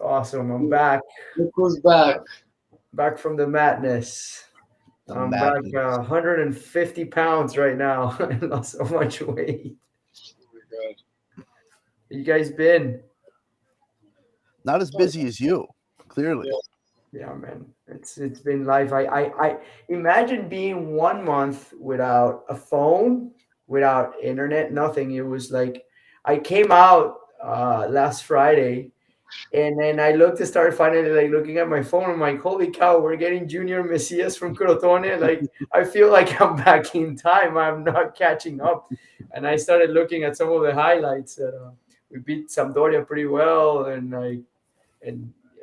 Awesome. I'm back. Look who's back. Back from the madness. The I'm back madness. 150 pounds right now. I lost so much weight. Oh my God. You guys been? Not as busy as you, clearly. Yeah. Yeah, man. It's been life. I imagine being 1 month without a phone, without internet, nothing. It was like I came out last Friday. And then I looked to start finally like looking at my phone. I'm like, holy cow, we're getting Junior Messias from Crotone. Like, I feel like I'm back in time. I'm not catching up. And I started looking at some of the highlights. We beat Sampdoria pretty well, and I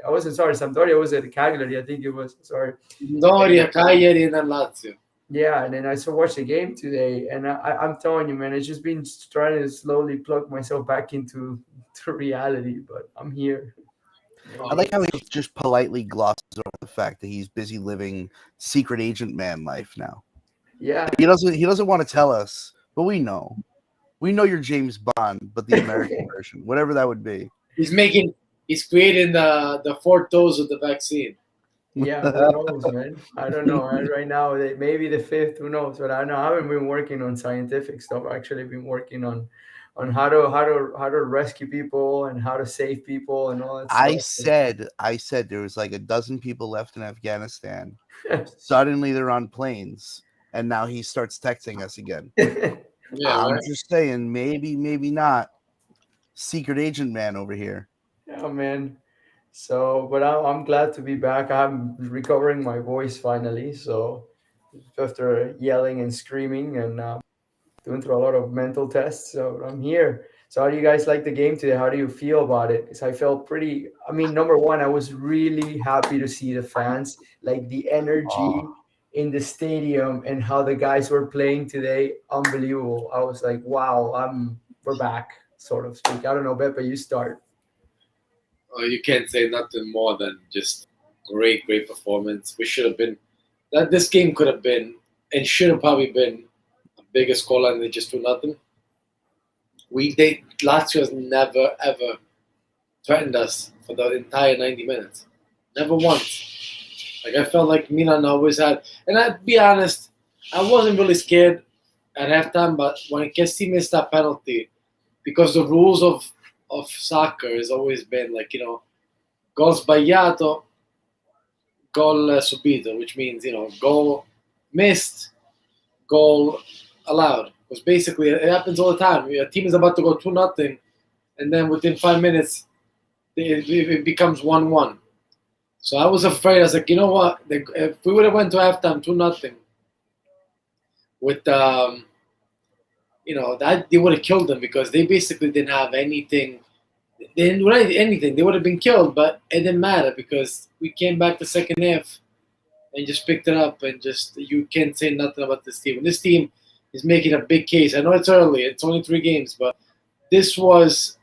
wasn't sorry. Sampdoria was at Cagliari, I think it was. Sorry. And Doria, Cagliari, and then Lazio. yeah, and then I saw watched the game today, and I'm telling you, man, it's just been trying to slowly plug myself back into to reality. But I'm here. I Oh, like how he just politely glosses over the fact that he's busy living secret agent man life now. Yeah. He doesn't want to tell us, but we know. We know you're James Bond, but the American version, whatever that would be. he's creating the fourth dose of the vaccine. Yeah, who knows, man? I don't know. Right now, maybe the fifth, who knows? But I know I haven't been working on scientific stuff. I've actually been working on how to rescue people and how to save people and all that I stuff. said, I said there was like a dozen people left in Afghanistan. Suddenly they're on planes, and now he starts texting us again. Yeah, I'm right. just saying, maybe not. Secret agent man over here. Yeah, man. So, but I'm glad to be back. I'm recovering my voice finally. So, after yelling and screaming and doing through a lot of mental tests. So I'm here. So how do you guys like the game today? How do you feel about it? Because I felt pretty. I mean, number one, I was really happy to see the fans, like the energy Oh, in the stadium and how the guys were playing today. Unbelievable. I was like, wow, we're back, sort of speak. I don't know, Beppe, you start. You can't say nothing more than just great performance. We should have been that this game could have been and should have probably been a bigger scoreline than just 2-0. Lazio has never ever threatened us for the entire 90 minutes. Never once. Like I felt like Milan always had, and I'd be honest, I wasn't really scared at halftime, but when Kessie missed that penalty, because the rules of soccer has always been like gol sbagliato, gol subito, which means goal missed, goal allowed. Because basically it happens all the time. A team is about to go 2-0, and then within 5 minutes it becomes 1-1. So I was afraid. I was like, you know what? If we would have went to halftime 2-0 with that they would have killed them because they basically didn't have anything. They didn't do anything. They would have been killed, but it didn't matter because we came back the second half and just picked it up and just you can't say nothing about this team. And this team is making a big case. I know it's early. It's only 3 games, but this was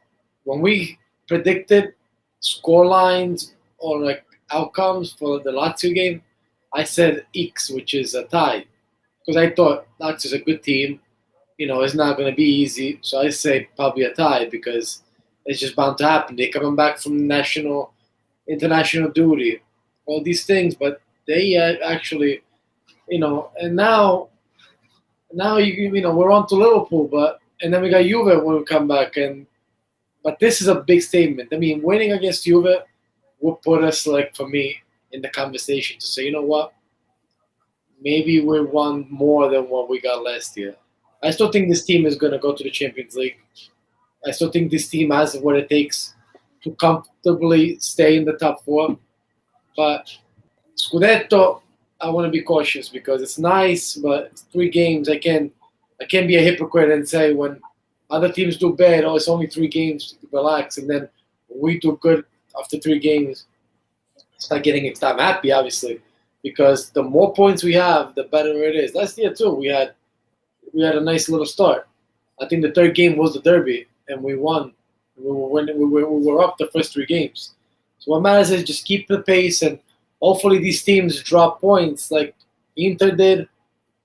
when we predicted score lines or like outcomes for the Lazio game. I said X, which is a tie, because I thought Lazio's a good team. It's not going to be easy. So I say probably a tie because it's just bound to happen. They're coming back from international duty, all these things, but they actually, and now we're on to Liverpool, but and then we got Juve when we come back, but this is a big statement. I mean, winning against Juve would put us like for me in the conversation to say, you know what, maybe we won more than what we got last year. I still think this team is going to go to the Champions League. I still think this team has what it takes to comfortably stay in the top four. But Scudetto, I want to be cautious because it's nice, but it's 3 games. I can't be a hypocrite and say when other teams do bad, oh, it's only 3 games, relax, and then we do good after 3 games. It's not getting it. I'm happy, obviously, because the more points we have, the better it is. Last year too, we had a nice little start. I think the third game was the derby, and we won. We were up the first 3 games. So what matters is just keep the pace, and hopefully these teams drop points like Inter did,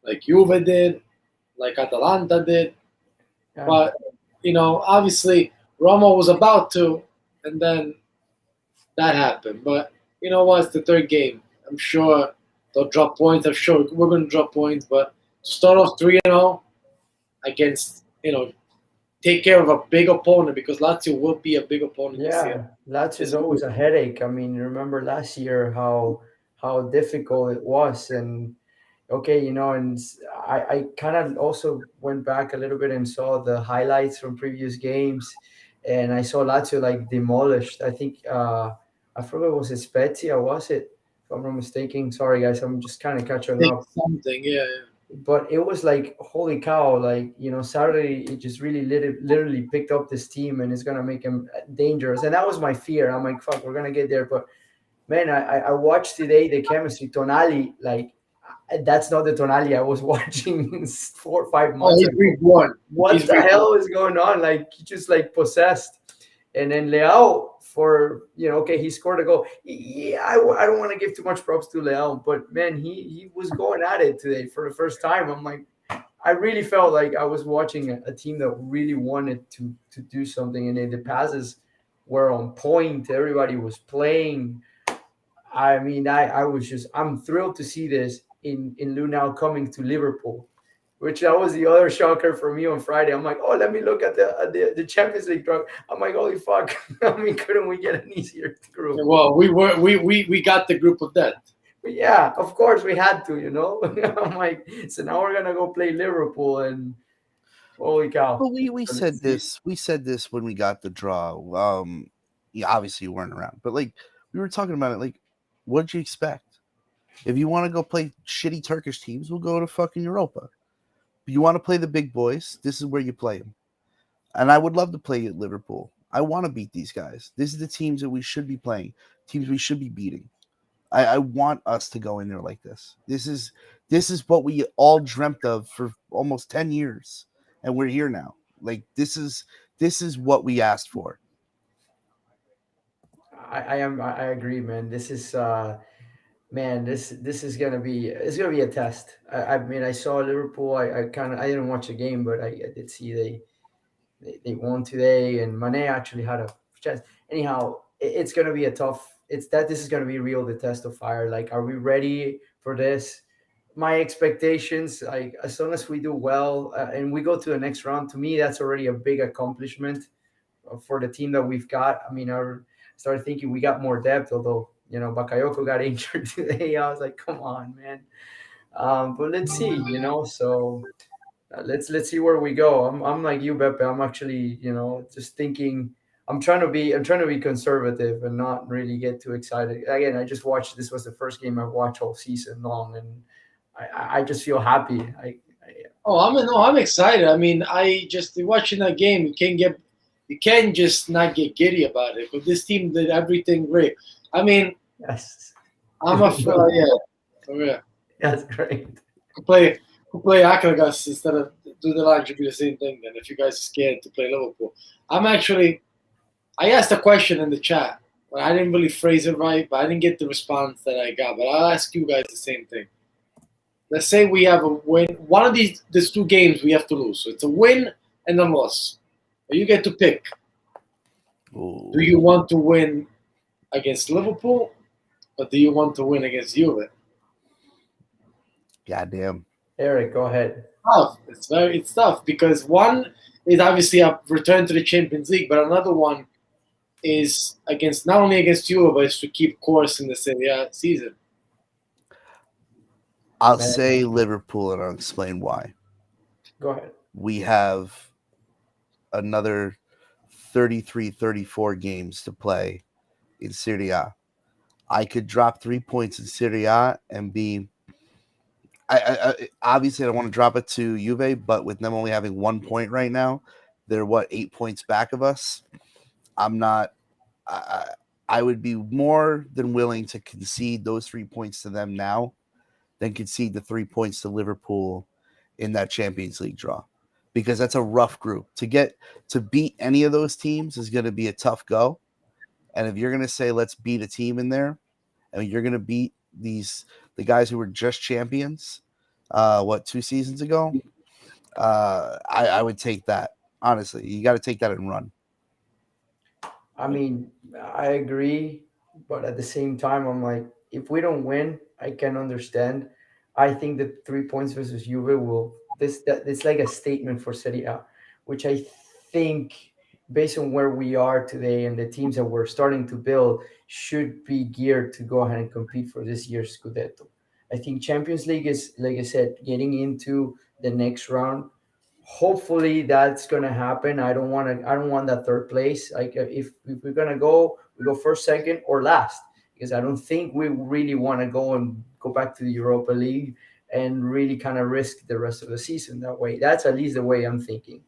like Juve did, like Atalanta did. Yeah. But obviously Roma was about to, and then that happened. But you know what? It's the third game. I'm sure they'll drop points. I'm sure we're going to drop points. But to start off 3-0 against, take care of a big opponent because Lazio will be a big opponent this year. Yeah, Lazio is It's always a headache. I mean, remember last year how difficult it was, and okay, and I kind of also went back a little bit and saw the highlights from previous games, and I saw Lazio like demolished. I think I forgot, was it Spezia? Was it? If I'm not mistaken. Sorry guys, I'm just kind of catching up. something. Yeah, But it was like holy cow, like Saturday it just really literally picked up this team and it's gonna make him dangerous, and that was my fear. I'm like, fuck, we're gonna get there. But man, I watched today the chemistry. Tonali, like, that's not the Tonali I was watching 4 or 5 months he's ago. reborn. What He's the reborn. hell is going on? Like, he just like possessed. And then Leao, for okay, he scored a goal. Yeah, I don't want to give too much props to Leao, but man, he was going at it today for the first time. I'm like, I really felt like I was watching a team that really wanted to do something, and then the passes were on point. Everybody was playing. I mean, I'm thrilled to see this in Lunau coming to Liverpool, which that was the other shocker for me on Friday. I'm like, oh, let me look at the Champions League draw. I'm like, holy fuck! I mean, couldn't we get an easier group? Well, we got the group of death. But yeah, of course we had to. I'm like, so now we're gonna go play Liverpool, and holy cow! But we So let's said see. this. We said this when we got the draw. Yeah, obviously you weren't around, but like we were talking about it. Like, what'd you expect? If you want to go play shitty Turkish teams, we'll go to fucking Europa. If you want to play the big boys, this is where you play them. And I would love to play at Liverpool. I want to beat these guys. This is the teams that we should be playing. Teams we should be beating. I want us to go in there like this. This is what we all dreamt of for almost 10 years. And we're here now. Like this is what we asked for. I agree, man. This is man, this is gonna be, it's gonna be a test. I mean, I saw Liverpool. I kind of, I didn't watch the game, but I did see they won today, and Mane actually had a chance. Anyhow, it's gonna be a tough. It's that this is gonna be real the test of fire. Like, are we ready for this? My expectations, like, as long as we do well and we go to the next round, to me that's already a big accomplishment for the team that we've got. I mean, I started thinking we got more depth, although Bakayoko got injured today. I was like, come on, man. But let's see, So let's see where we go. I'm like you, Beppe. I'm actually, just thinking. I'm trying to be conservative and not really get too excited. Again, I just watched. This was the first game I've watched all season long, and I just feel happy. I'm excited. I mean, I just watching that game. You can't just not get giddy about it. But this team did everything great. I mean, Yes, I'm a yeah, for real. that's great. Could play Akragas instead of do the line should be the same thing. Then if you guys are scared to play Liverpool, I'm actually. I asked a question in the chat, but I didn't really phrase it right. But I didn't get the response that I got. But I'll ask you guys the same thing. Let's say we have a win. One of these two games we have to lose. So it's a win and a loss. But you get to pick. Ooh. Do you want to win against Liverpool, or do you want to win against Juve? Goddamn. Eric, go ahead. Tough. It's tough because one is obviously a return to the Champions League, but another one is against not only against Juve, but it's to keep course in the Serie A season. I'll Man, say Liverpool and I'll explain why. go ahead. We have another 33, 34 games to play in Serie A. I could drop 3 points in Serie A and be. I obviously I don't want to drop it to Juve, but with them only having 1 point right now, they're 8 points back of us. I'm not. I would be more than willing to concede those 3 points to them now than concede the 3 points to Liverpool in that Champions League draw, because that's a rough group to beat any of those teams is going to be a tough go. And if you're going to say let's beat a team in there, and you're going to beat the guys who were just champions, 2 seasons ago, I would take that. Honestly, you got to take that and run. I mean, I agree. but at the same time, I'm like, if we don't win, I can understand. I think the 3 points versus Juve will that it's like a statement for Serie A, which I think, based on where we are today and the teams that we're starting to build, should be geared to go ahead and compete for this year's Scudetto. I think Champions League is, like I said, getting into the next round. Hopefully that's gonna happen. I don't want that third place. Like, if we're gonna go, we go first, second, or last, because I don't think we really want to go and go back to the Europa League and really kind of risk the rest of the season that way. That's at least the way I'm thinking.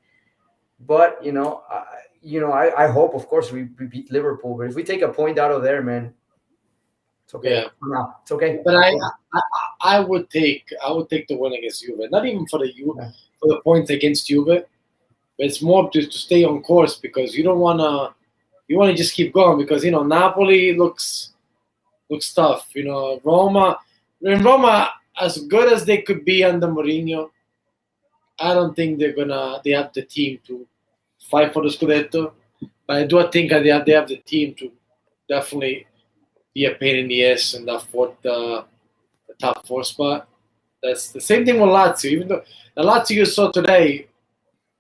But I hope, of course, we beat Liverpool. But if we take a point out of there, man, it's okay. Yeah, No, it's okay. but It's I, okay. I I would take the win against Juve. Not even Yeah. for the points against Juve, but it's more to stay on course because you wanna just keep going because Napoli looks tough. Roma, as good as they could be under Mourinho, I don't think they have the team to fight for the Scudetto. But I do think that they have the team to definitely be a pain in the ass in that the top four spot. That's the same thing with Lazio. Even though the Lazio you saw today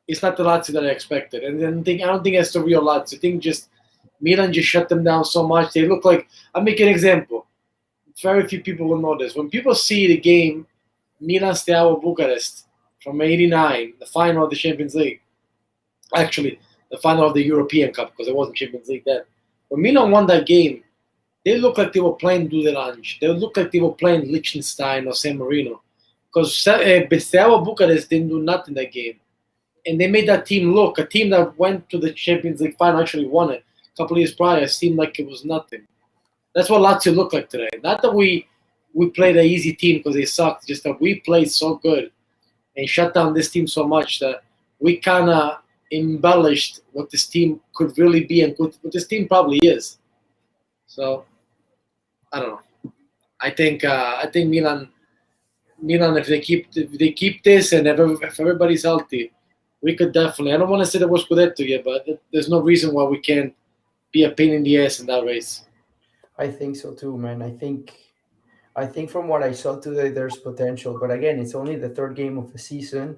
is not the Lazio that I expected, and I don't think that's the real Lazio. I think just Milan just shut them down so much. They look like I'll make an example. Very few people will know this. When people see the game Milan Steaua Bucharest from '89, the final of the Champions League, actually the final of the European Cup because it wasn't Champions League then. When Milan won that game, they looked like they were playing Dudelange. They looked like they were playing Liechtenstein or San Marino. Because Steaua Bucharest didn't do nothing that game. And they made that team look, a team that went to the Champions League final, actually won it a couple of years prior, seemed like it was nothing. That's what Lazio looked like today. Not that we played an easy team because they sucked, just that we played so good and shut down this team so much that we kind of embellished what this team could really be and what this team probably is. So I don't know. I think Milan if they keep this and if everybody's healthy, we could definitely. I don't want to say that we're Scudetto yet, but there's no reason why we can't be a pain in the ass in that race. I think so too, man. I think from what I saw today, there's potential. But again, it's only the third game of the season.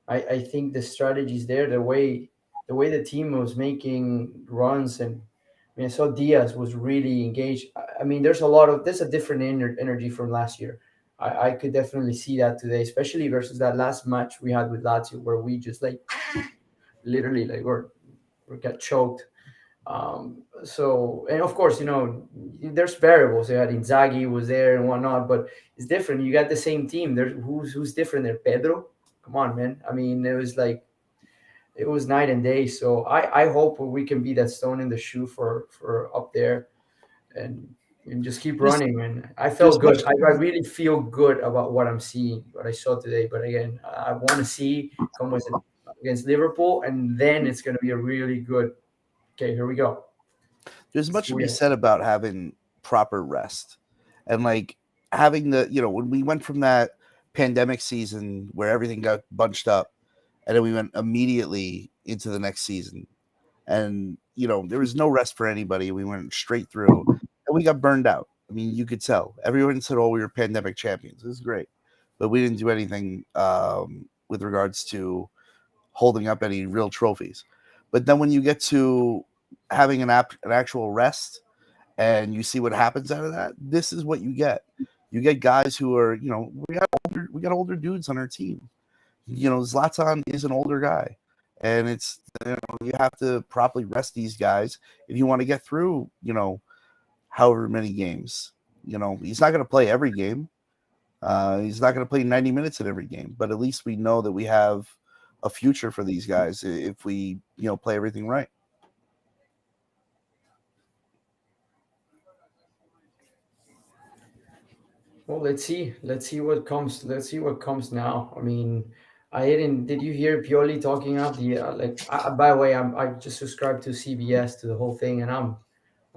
I think the strategy's there. The way the team was making runs, and I mean, I saw Diaz was really engaged. I mean, there's a different energy from last year. I could definitely see that today, especially versus that last match we had with Lazio, where we just like literally like we got choked. So, and of course, there's variables. You had Inzaghi was there and whatnot, but it's different. You got the same team. There's who's different there. Pedro, come on, man. I mean, it was night and day. So I hope we can be that stone in the shoe for up there, and and just keep There's, running. And I there's felt good. much. I really feel good about what I'm seeing, what I saw today. But again, I want to see come with it against Liverpool, and then it's going to be a really good. Okay, here we go. There's Let's much to do be it. said about having proper rest and like having when we went from that pandemic season where everything got bunched up and then we went immediately into the next season and there was no rest for anybody. We went straight through and we got burned out. I mean, you could tell. Everyone said, "Oh, we were pandemic champions." It was great, but we didn't do anything with regards to holding up any real trophies. But then when you get to having an actual rest and you see what happens out of that, this is what you get. You get guys who are, we got older dudes on our team. Zlatan is an older guy, and you have to properly rest these guys if you want to get through, however many games. He's not going to play every game. He's not going to play 90 minutes in every game, but at least we know that we have a future for these guys if we, play everything right. Well, let's see. Let's see what comes. Let's see what comes now. I mean, I didn't. Did you hear Pioli talking up the like? By the way, I just subscribed to CBS to the whole thing, and I'm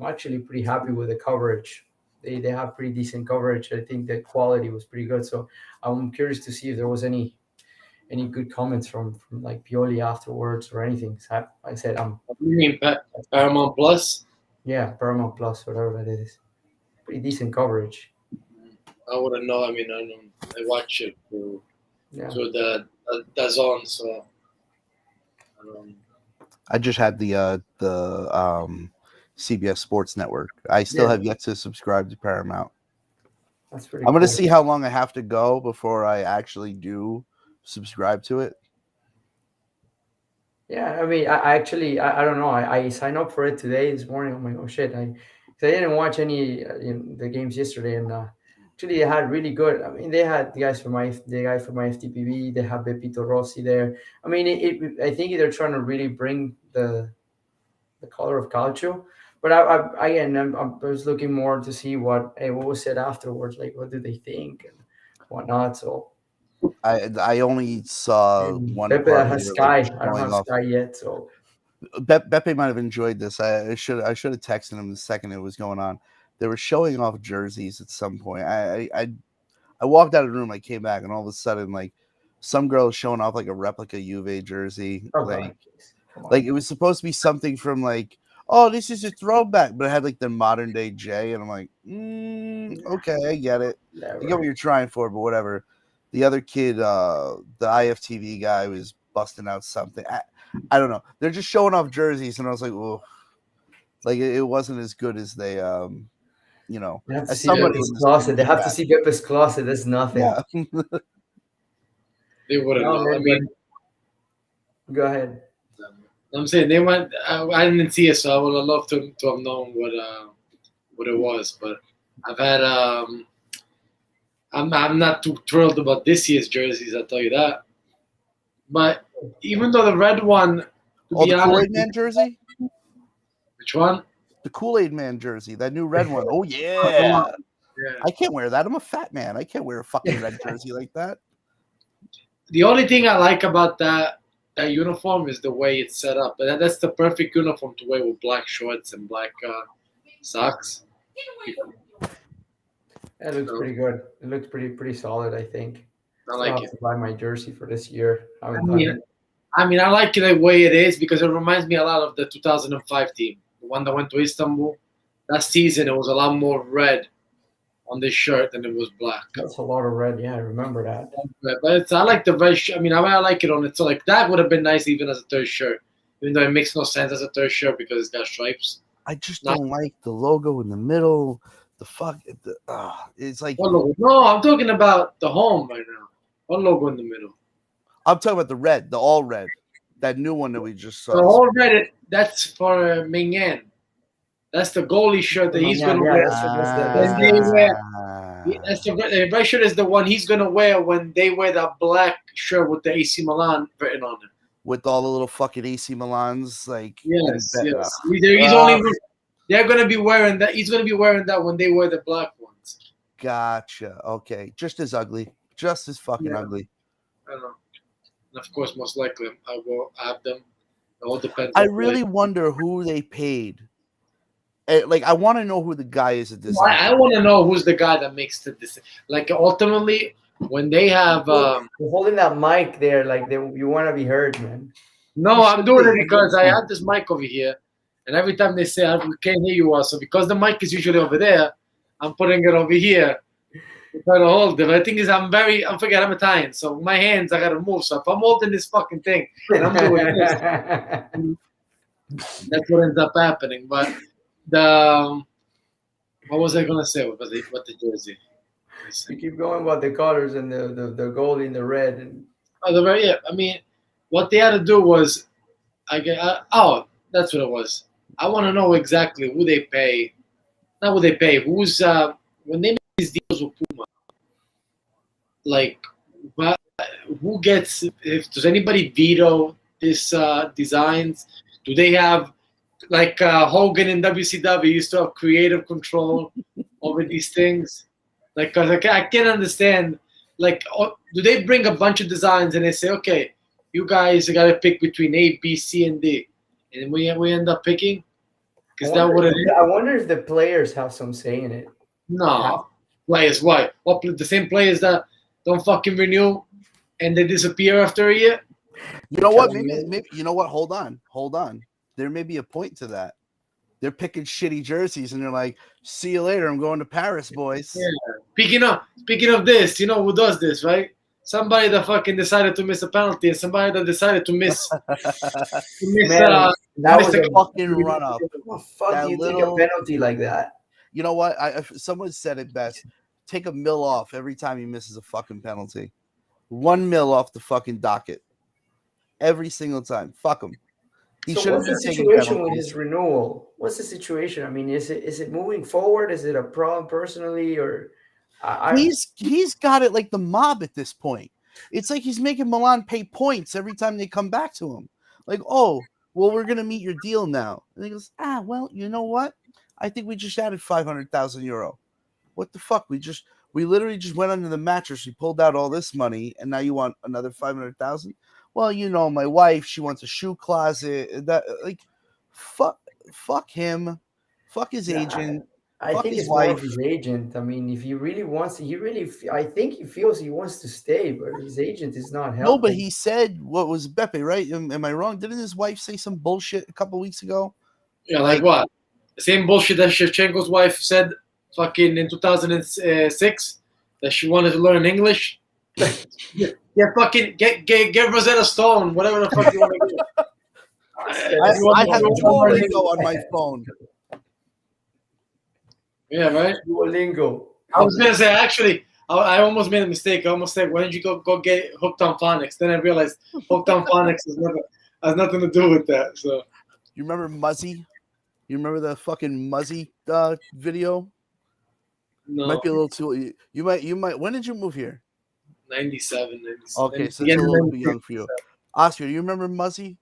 actually pretty happy with the coverage. They have pretty decent coverage. I think the quality was pretty good. So I'm curious to see if there was any good comments from like Pioli afterwards or anything. So I said You mean Paramount Plus? Yeah, Paramount Plus, whatever that is. Pretty decent coverage. I wouldn't know. I mean, I don't. I watch it Yeah. through the zone, so I don't. I just had the CBS Sports Network. I still Yeah, have yet to subscribe to Paramount. that's pretty I'm gonna cool. see how long I have to go before I actually do subscribe to it. Yeah, I mean, I actually, I don't know. I signed up for it today, this morning. I'm like, oh shit, 'cause I didn't watch any the games yesterday, and actually they had really good. I mean, they had the guy from my FTPV. They have Pepito Rossi there. I mean, I think they're trying to really bring the color of Calcio. But again, I was looking more to see what was said afterwards, like what do they think and whatnot. So, I only saw and one Pepe part that where they has were like Sky. I don't showing have off. Sky yet, so Beppe might have enjoyed this. I should have texted him the second it was going on. They were showing off jerseys at some point. I walked out of the room. I came back, and all of a sudden, like some girl was showing off like a replica Juve jersey. oh god, Like jeez. Come like on. it was supposed to be something from like, oh, this is a throwback, but it had like the modern day J, and I'm like, Yeah, okay, I get it. I get what never. you're trying for, but whatever. The other kid, the IFTV guy, was busting out something. I don't know. They're just showing off jerseys, and I was like, oh, like it wasn't as good as they, They have to as see Yeah, somebody Pepe's in this closet. They industry have to has see to. Pepe's closet. That's nothing. Yeah, they wouldn't No, know. I man, mean, go ahead. I'm saying they went. I didn't see it, so I would have loved to have known what it was. But I've had. I'm not too thrilled about this year's jerseys. I'll tell you that. But even though the red one, to oh, be the Kool honest, Aid Man jersey, which one? the Kool Aid Man jersey, that new red one. Oh Oh, the one. yeah. Yeah. I can't wear that. I'm a fat man. I can't wear a fucking red jersey like that. The only thing I like about that uniform is the way it's set up. But that's the perfect uniform to wear with black shorts and black socks. It looks So pretty good. It looks pretty solid. I think. I Still like have it. to buy my jersey for this year. I I haven't done mean, it. I like it the way it is because it reminds me a lot of the 2005 team, the one that went to Istanbul. That season, it was a lot more red on this shirt than it was black. That's a lot of red. Yeah, I remember that. But I like the red. I mean, I like it on it. So like that would have been nice even as a third shirt, even though it makes no sense as a third shirt because it's got stripes. I just Not don't like the logo in the middle. The fuck, it's like one logo. No, I'm talking about the home right now. One logo in the middle. I'm talking about the red, the all red, that new one that we just The saw. whole red. That's for Mingyan. That's the goalie shirt that he's Yeah, gonna yeah, wear that's when they the wear. Ah, That's the red shirt is the one he's gonna wear when they wear that black shirt with the AC Milan written on it. with all the little fucking AC Milans, like Yes, embe- yes. He's uh, only. They're gonna be wearing that. He's gonna be wearing that when they wear the black ones. gotcha. Okay, just as ugly, just as fucking Yeah, ugly. I know. And of course, most likely, I will have them. It all depends I on play. really wonder who they paid. Like, I want to know who the guy is that designed. I want to know who's the guy that makes the decision. Like ultimately, when they have. You're holding that mic there, like you want to be heard, man. No, You I'm should doing it be. because I have this mic over here, and every time they say we can't hear you, so because the mic is usually over there, I'm putting it over here to try to hold it. But the thing is, I'm forget I'm Italian, so my hands I gotta move. So if I'm holding this fucking thing and I'm doing this, that's what ends up happening. But the what was I gonna say? What the jersey? You keep going about the colors and the gold in the red and Oh, the very yeah. I mean, what they had to do was oh, that's what it was. I want to know exactly who they pay. Not who they pay. Who's when they make these deals with Puma, like what, who gets? If does anybody veto this designs? Do they have like Hogan in WCW used to have creative control over these things? Like, 'cause I can't understand. Like, do they bring a bunch of designs and they say, okay, you guys got to pick between A, B, C, and D, and we end up picking? I Is that wonder, what it is? I wonder if the players have some say in it. No. Players, why? What the same players that don't fucking renew and they disappear after a year? You know what? Because Maybe you know what? Hold on. There may be a point to that they're picking shitty jerseys, and they're like, "See you later. I'm going to Paris, boys." Yeah. Speaking of this, you know who does this, right? Somebody that fucking decided to miss a penalty, and somebody that decided to miss Man, that miss was a a Fucking run up. How the fuck That do you take a little- penalty like that? You know what? Someone said it best. Take a mil off every time he misses a fucking penalty. 1 mil off the fucking docket. Every single time. Fuck him. He So should have what's the been taking situation with penalties. his renewal? What's the situation? I mean, is it moving forward? Is it a problem personally, or He's got it like the mob at this point. It's like he's making Milan pay points every time they come back to him. Like, oh, well, we're gonna meet your deal now. And he goes, well, you know what? I think we just added 500,000 euro. What the fuck? We literally just went under the mattress. We pulled out all this money, and now you want another 500,000? Well, you know, my wife, she wants a shoe closet. That like, fuck him, fuck his agent. I Fuck think his it's more wife. of his agent. I mean, if he really wants, I think he feels he wants to stay, but his agent is not helping. No, but he said what was Beppe, right? Am I wrong? Didn't his wife say some bullshit a couple weeks ago? Yeah, like what? Same bullshit that Shevchenko's wife said fucking in 2006 that she wanted to learn English. Yeah, fucking get Rosetta Stone, whatever the fuck you want to do. I have Duolingo on my phone. Yeah, right? Duolingo. I was gonna say actually, I almost made a mistake. I almost said, "Why don't you go get hooked on phonics?" Then I realized hooked on phonics has nothing to do with that. So You remember Muzzy? You remember the fucking Muzzy video? no, Might be a little too. You might. When did you move here? 97. Okay, so it's a little too young for you. Oscar, do you remember Muzzy?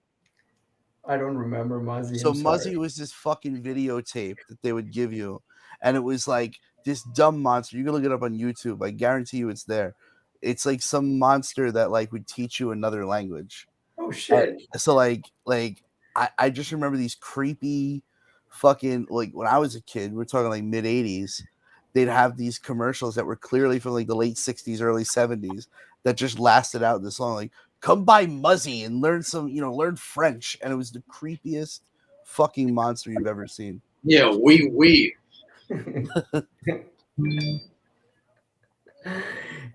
I don't remember Muzzy. So I'm sorry. Muzzy was this fucking videotape that they would give you, and it was like this dumb monster. You can look it up on YouTube. I guarantee you it's there. It's like some monster that like would teach you another language. Oh shit! So like I just remember these creepy fucking, like when I was a kid, we're talking like mid 80s, they'd have these commercials that were clearly from like the late 60s, early 70s that just lasted out this long. Like, come by Muzzy and learn learn French. And it was the creepiest fucking monster you've ever seen. Yeah, we.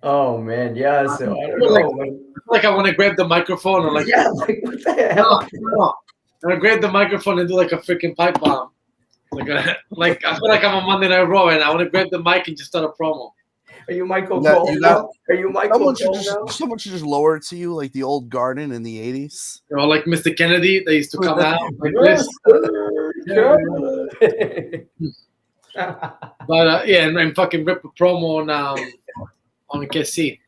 Oh man, yeah. So I don't know. Like I want to grab the microphone and like Yeah, like what the hell? no. I'm gonna grab the microphone and do like a freaking pipe bomb. Like I feel like I'm on Monday Night Raw and I want to grab the mic and just start a promo. Are you Michael Yeah, Cole you now? got- Are you Michael Cole now? Someone should just lower it to you like the old garden in the 80s. You know, like Mr. Kennedy, they used to come out like Yes, this. sir. But yeah, and fucking rip a promo on KC.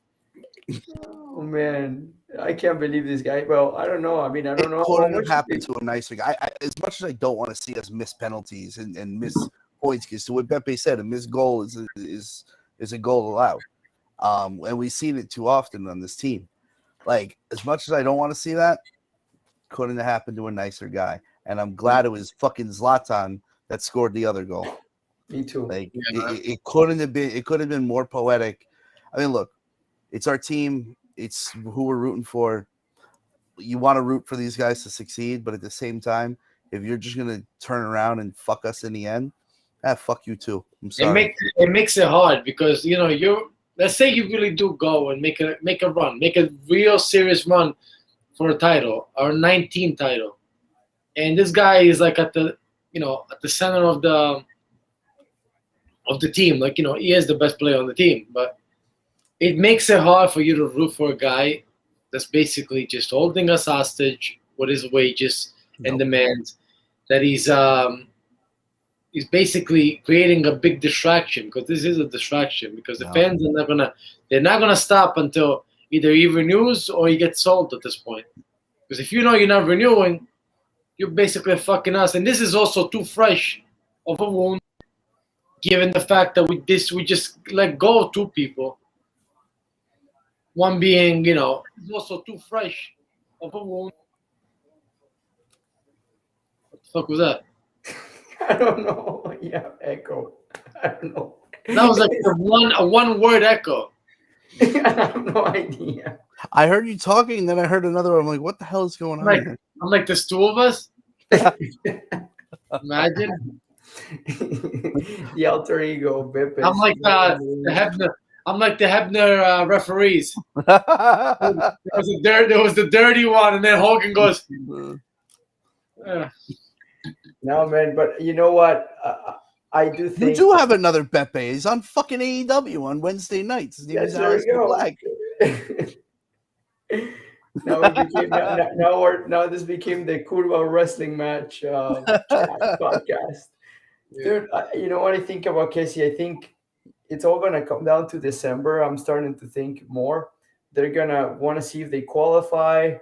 Oh man, I can't believe this guy. Well, I don't know. I mean, I don't know. Couldn't how have much happened to a nicer guy. As much as I don't want to see us miss penalties and miss points, because to what Pepe said, a missed goal is a goal allowed. And we've seen it too often on this team. Like, as much as I don't want to see that, couldn't have happened to a nicer guy. And I'm glad it was fucking Zlatan that scored the other goal. Me too. Like, it couldn't have been. It could have been more poetic. I mean, look, it's our team. It's who we're rooting for. You want to root for these guys to succeed, but at the same time, if you're just gonna turn around and fuck us in the end, fuck you too. I'm sorry. It makes it hard because let's say you really do go and make a run, make a real serious run for a title or 19 title, and this guy is like at the center of the team. Like, he is the best player on the team, but it makes it hard for you to root for a guy that's basically just holding us hostage with his wages and demands. That he's basically creating a big distraction, because this is a distraction, because the fans they're not gonna stop until either he renews or he gets sold at this point. Because if you're not renewing, you're basically fucking us. And this is also too fresh of a wound, given the fact that we just let go of two people. One being, is also too fresh of a wound. What the fuck was that? I don't know. Yeah, echo. I don't know. That was like a one-word echo. I have no idea. I heard you talking, then I heard another one. I'm like, what the hell is going on here? I'm like, there's two of us? Imagine. The alter ego, I'm Beppes. like the Hebner. I'm like the Hebner referees. There was the dirty one, and then Hogan goes, No, man, but you know what? I do You think. do have another Beppe. He's on fucking AEW on Wednesday nights. His name is There we Aleister go. Black. Now it became now this became the Curva wrestling match podcast. Dude, you know what I think about Casey? I think it's all gonna come down to December. I'm starting to think more. They're gonna want to see if they qualify.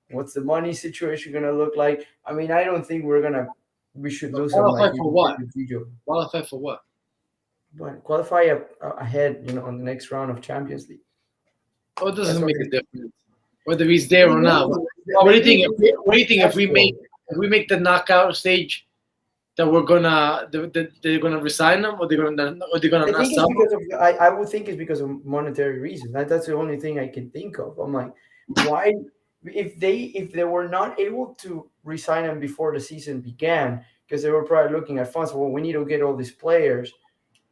What's the money situation gonna look like? I mean, I don't think we should lose them like qualify we for did what? with Gijo. Qualify for what? But qualify ahead, on the next round of Champions League. Oh, it That's doesn't what make I a difference whether he's there or not. What do you think? What do you think if we make the knockout stage, that they're gonna resign them, or they're gonna I not think it's sell them? because of I would think it's because of monetary reasons. That's the only thing I can think of. I'm like, why if they were not able to resign him before the season began because they were probably looking at funds. Well, we need to get all these players.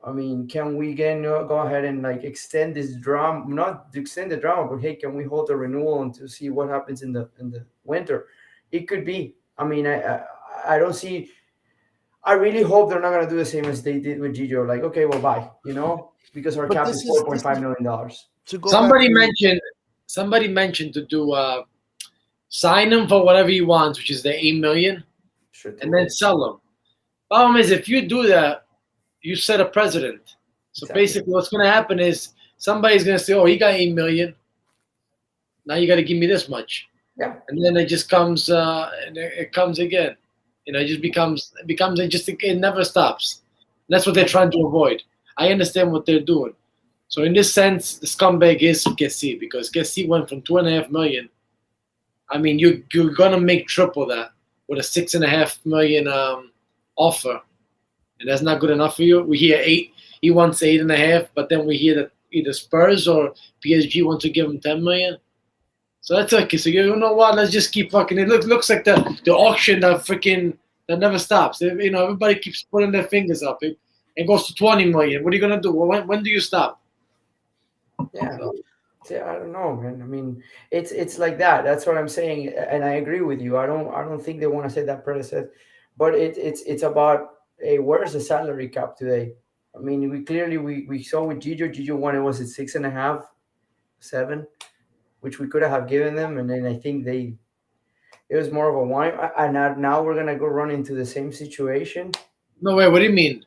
I mean, can we go ahead and like extend this drama? Not to extend the drama, but hey, can we hold the renewal and to see what happens in the winter? It could be. I mean, I don't see. I really hope they're not going to do the same as they did with Gijo. Like, okay, well, bye. Because our But cap this is is $4.5 million. to go back to Somebody mentioned to do sign him for whatever he wants, which is the 8 million, Sure, and then sell him. Problem is, if you do that, you set a precedent. So Exactly. basically, what's going to happen is somebody's going to say, "Oh, he got 8 million. Now you got to give me this much." Yeah. And then it just comes, and it comes again. It just it never stops. That's what they're trying to avoid. I understand what they're doing. So in this sense, the scumbag is Kessie, because Kessie went from 2.5 million. I mean, you're gonna make triple that with a 6.5 million offer, and that's not good enough for you. We hear 8. He wants 8.5, but then we hear that either Spurs or PSG want to give him 10 million. So that's okay. So you know what? Let's just keep fucking. It looks like the auction that never stops. Everybody keeps putting their fingers up. It goes to 20 million. What are you gonna do? When do you stop? Yeah. See, I don't know, man. I mean, it's like that. That's what I'm saying, and I agree with you. I don't think they want to say that predecessor, but it's about hey, where's the salary cap today? I mean, we saw with Gijo one, was it 6.5, 7, which we could have given them, and then I think it was more of a wine. And now we're gonna go run into the same situation. No way. What do you mean?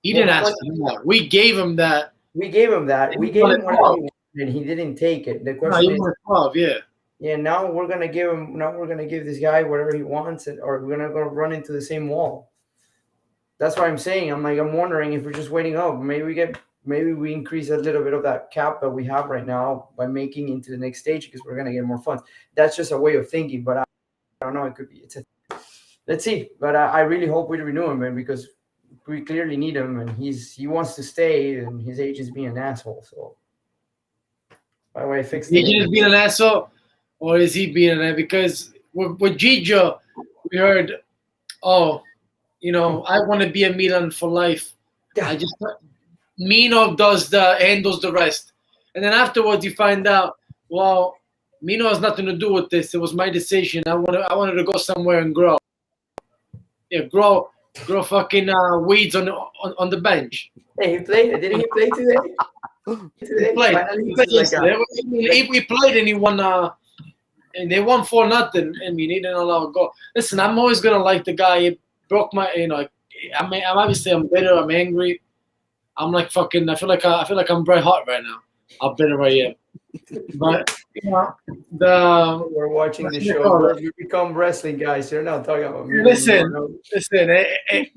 He didn't Well, ask for more. We gave him that. we gave him that. We gave him whatever he wanted, and he didn't take it. The No, question he is, wanted 12. Yeah. yeah, now we're gonna give him. Now we're gonna give this guy whatever he wants, or we're gonna go run into the same wall. That's what I'm saying. I'm wondering if we're just waiting up. Maybe we increase a little bit of that cap that we have right now by making into the next stage because we're gonna get more funds. That's just a way of thinking, but I don't know. It could be. Let's see. But I really hope we renew him, man, because we clearly need him, and he wants to stay, and his agent's being an asshole. So, by the way, I fixed Is it. he just being an asshole, or is he being an asshole? Because with Gijo, we heard, oh, I want to be a Milan for life. Yeah. Mino handles the rest, and then afterwards you find out, well, Mino has nothing to do with this. It was my decision. I wanted to go somewhere and grow. Yeah, grow fucking weeds on the bench. Hey, he played. Didn't he play today? He played. Finally, He played it's like yesterday. If we played and he won, and they won 4-0, and we didn't allow a goal. Listen, I'm always gonna like the guy. It broke my, I'm obviously I'm bitter. I'm angry. I'm like fucking. I feel like I'm Bret Hart right now. How bitter I am. But we're watching the show. You become wrestling guys. You're not talking about me. Listen.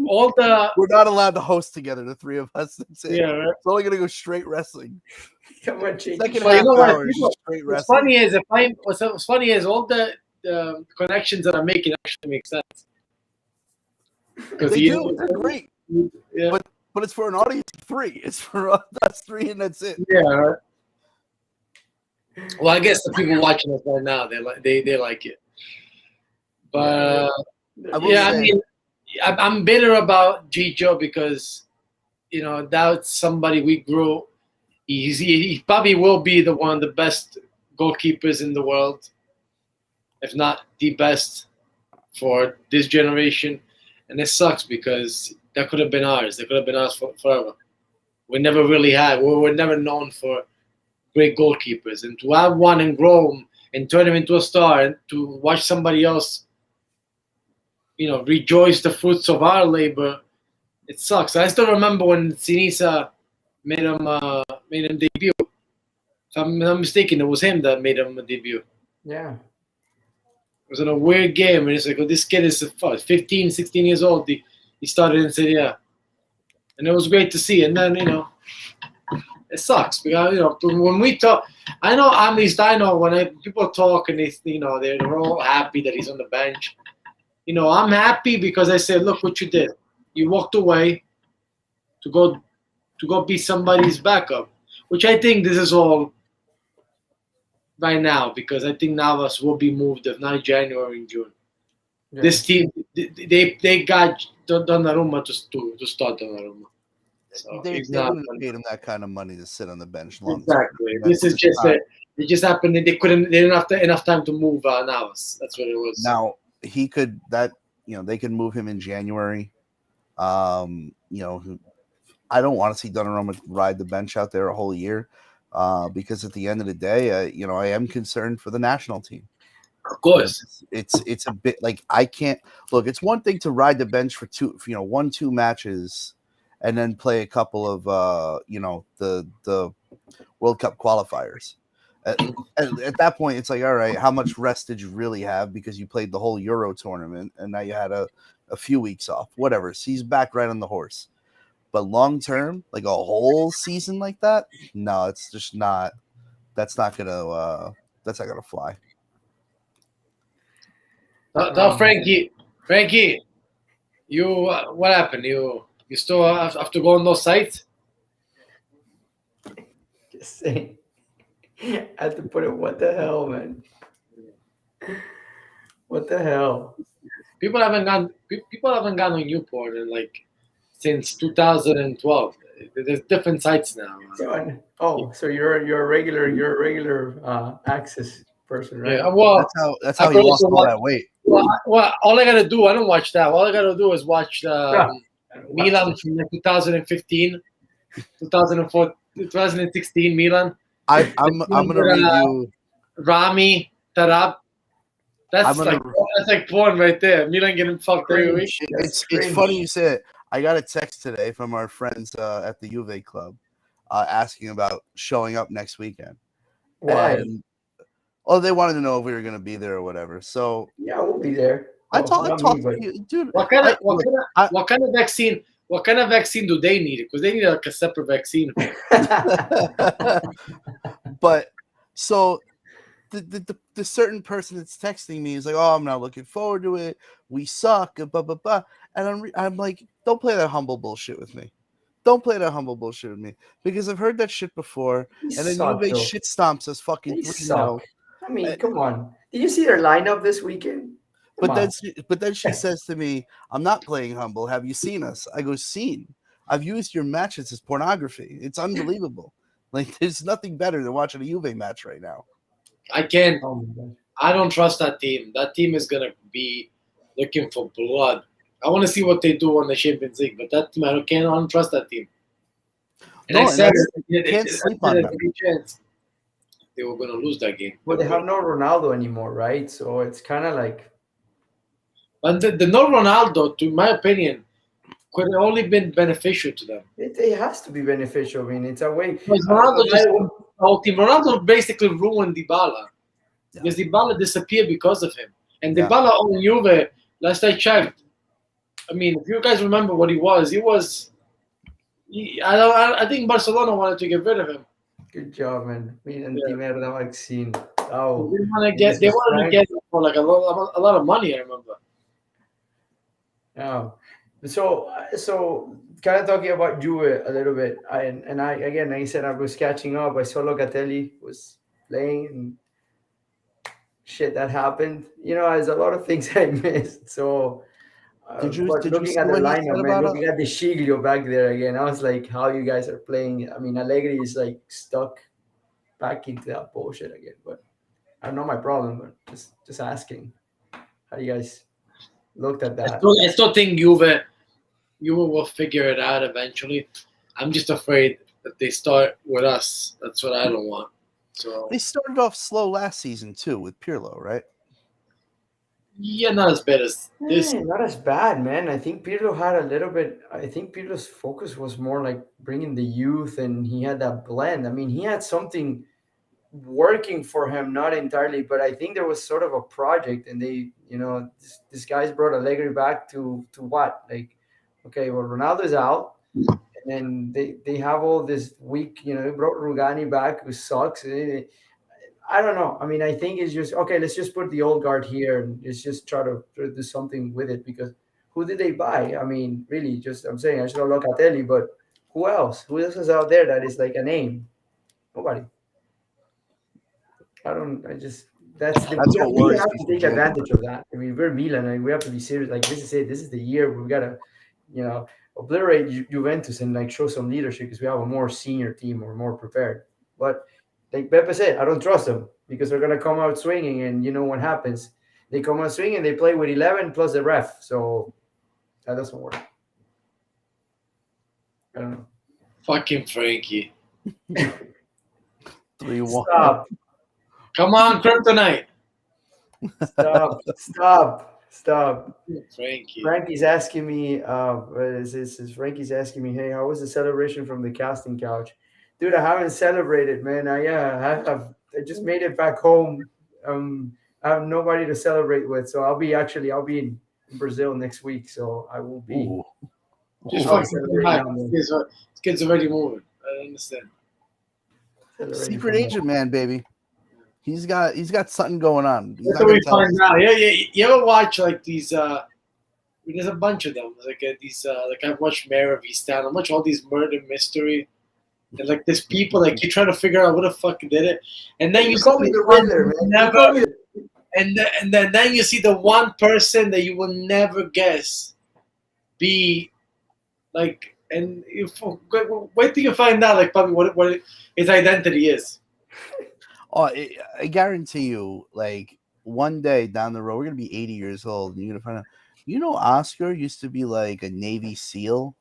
All the we're not allowed to host together. The three of us. That's it. Yeah, right? It's only gonna go straight wrestling. Come on, Second half hour is straight what's wrestling. funny is what's funny is all the connections that I'm making actually make sense. They do. They're great. Yeah. But it's for an audience of 3. It's for us 3, and that's it. Yeah. Right. Well, I guess the people watching us right now, they like it. But I mean, I'm bitter about Gigio because that's somebody we grew. He probably will be the one of the best goalkeepers in the world, if not the best for this generation. And it sucks because that could have been ours. That could have been ours forever. We never really had. We were never known for great goalkeepers. And to have one in Rome and turn him into a star, and to watch somebody else, rejoice the fruits of our labor, it sucks. I still remember when Sinisa made him debut. If I'm not mistaken, it was him that made him a debut. Yeah. It was in a weird game, and it's like, oh, this kid is 15, 16 years old. He started in Serie A. And it was great to see. And then, it sucks because, when we talk, I know, at least I know when people talk and they're all happy that he's on the bench. I'm happy because I said, look what you did. You walked away to go be somebody's backup, which I think this is all right now because I think Navas will be moved if not January and June. Yeah. This team, they got Donnarumma to start Donnarumma. So They he's not wouldn't have paid him that kind of money to sit on the bench long. exactly. That's This is just not- it just happened. They didn't have enough time to move Navas. That's what it was. Now he could they could move him in January. I don't want to see Donnarumma ride the bench out there a whole year, because at the end of the day, I am concerned for the national team. Of course, It's a bit like I can't look. It's one thing to ride the bench for 1-2 matches, and then play a couple of the World Cup qualifiers. At that point, it's like, all right, how much rest did you really have because you played the whole Euro tournament and now you had a few weeks off, whatever. So he's back right on the horse. But long term, like a whole season like that, no, it's just not. That's not gonna fly. tell Frankie, you what happened? You still have to go on those sites? Just saying. I had to put it. What the hell, man? What the hell? People haven't gone on Newport in since 2012. There's different sites now. So you're a regular Access person, right? Yeah, well, That's how I've he lost also all watched- that weight. well, all I gotta do, I don't watch that. All I gotta do is watch Yeah. Milan from 2015, 2004, 2016 Milan. I'm gonna read you. Rami Tarab. That's I'm gonna- that's like porn right there. Milan getting fucked every week. It's funny you say it. I got a text today from our friends at the Juve club, asking about showing up next weekend. Why? And, they wanted to know if we were going to be there or whatever. So Yeah, we'll be there. I Not talked me, to but- you, dude. What kind of vaccine? What kind of vaccine do they need? Because they need a separate vaccine. But so the certain person that's texting me is like, "Oh, I'm not looking forward to it. We suck." Blah blah blah. And I'm like, "Don't play that humble bullshit with me. Don't play that humble bullshit with me because I've heard that shit before." They And then suck, Juve though. shit stomps us fucking They 3-0. suck. I mean, come on. Did you see their lineup this weekend? Come on. But then she says to me, "I'm not playing humble. Have you seen us?" I go, "Seen. I've used your matches as pornography. It's unbelievable. Like there's nothing better than watching a Juve match right now." I can't. Oh my God. I don't trust that team. That team is gonna be looking for blood. I want to see what they do on the Champions League, but that team, I don't trust that team. And No, I and said you can't sleep on them. chance they were gonna lose that game. Well, they have no Ronaldo anymore, right? So it's kind of like But the no Ronaldo, to my opinion, could have only been beneficial to them. it has to be beneficial. I mean, it's a way. Because Ronaldo the whole team. Ronaldo basically ruined Dybala because Dybala disappeared because of him. And Yeah. Dybala on Juve, last I checked, I mean, if you guys remember what he was, I think Barcelona wanted to get rid of him. Good job, man. Me and Yeah. Team Erda vaccine. Oh, They wanted to get him for like a lot of money. I remember. oh. So kind of talking about Juve a little bit. Again, like I said, I was catching up. I saw Locatelli was playing and shit that happened. There's a lot of things I missed. So But Did you looking see at the what he said lineup, man, about looking at the Shiglio back there again, I was like, how you guys are playing. I mean, Allegri is like stuck back into that bullshit again. But I don't know my problem, but just asking. How do you guys looked at that? I still think Juve will figure it out eventually. I'm just afraid that they start with us. That's what I don't want. So They started off slow last season too with Pirlo, right? yeah, not as bad as this. Not as bad, man. I think Pirlo had a little bit. I think Pirlo's focus was more like bringing the youth, and he had that blend. I mean, he had something working for him, not entirely, but I think there was sort of a project, and they, this guy's brought Allegri back to what? Like, okay, well, Ronaldo's out, and then they have all this weak, they brought Rugani back, who sucks. I don't know. I mean, I think it's just okay. Let's just put the old guard here and let's just try to do something with it because who did they buy? I mean, really, just I'm saying I should have Locatelli, but who else? Who else is out there that is like a name? Nobody. I don't. I just That's what we worries have me to for take January. advantage of that. I mean, we're Milan and we have to be serious. Like this is it. This is the year we gotta, you know, obliterate Juventus and like show some leadership because we have a more senior team or more prepared. But like Pepe said, I don't trust them because they're gonna come out swinging, and you know what happens? They come out swinging. They play with 11 plus the ref, so that doesn't work. I don't know. Fucking Frankie. 3-1. Stop! Come on, Kryptonite. Stop! Stop! Stop! Frankie. Frankie's asking me, what is this? Frankie's asking me, hey, how was the celebration from the casting couch? Dude, I haven't celebrated, man. I just made it back home. I have nobody to celebrate with, so I'll be in Brazil next week, so I will be. Ooh. Just I'll fucking celebrate come back. now, man. This kid's already moving. I don't understand. Celebrating Secret from agent man, baby. He's got something going on. He's That's not what we gonna tell us. find out. Yeah. You ever watch like these? There's a bunch of them. Like these. Like I've watched Mayor of Easttown. I watch all these murder mystery. And like there's people like you try to figure out who the fuck did it, and then you You call see me the one Riddler, who man. You never, call me and then you see the one person that you will never guess be like, and you wait till you find out like probably what his identity is. Oh, I guarantee you, like one day down the road, we're gonna be 80 years old, and you're gonna find out. You know, Oscar used to be like a Navy SEAL.